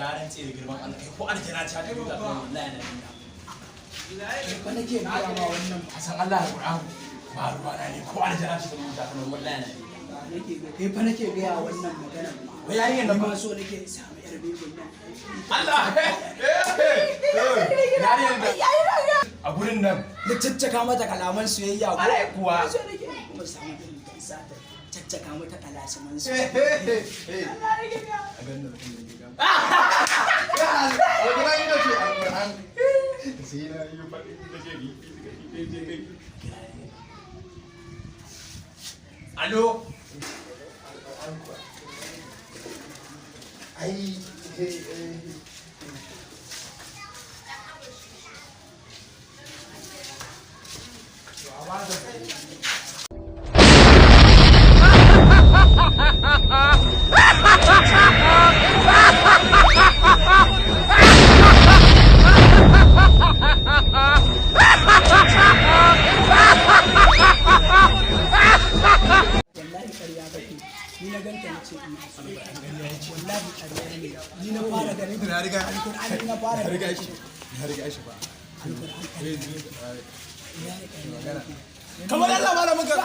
na rantse da girman Allah kai ko aljana ta kai da wallahi na dinga ba nake biya ma wannan a san Allah da Qur'an ba ruwa na ne ko aljana ta kai da wallahi na dinga kai fa nake biya wannan magana wai yayin nan ba so nake samu yar bibin nan Allah yayin nan a gurin nan da caccaka mata kalaman soyayya ko alai kuwa so nake kuma samu irin da isa ta caccaka mata kalaman a soyayya ganin mutum da gidan Alo. Ai, wallahi ƙarya kake ni na ganta na ce wallahi ƙarya ne ni na fara ganin na riga alƙur'ani na fara na riga shi ba. alƙur'ani kamar Allah malamin ka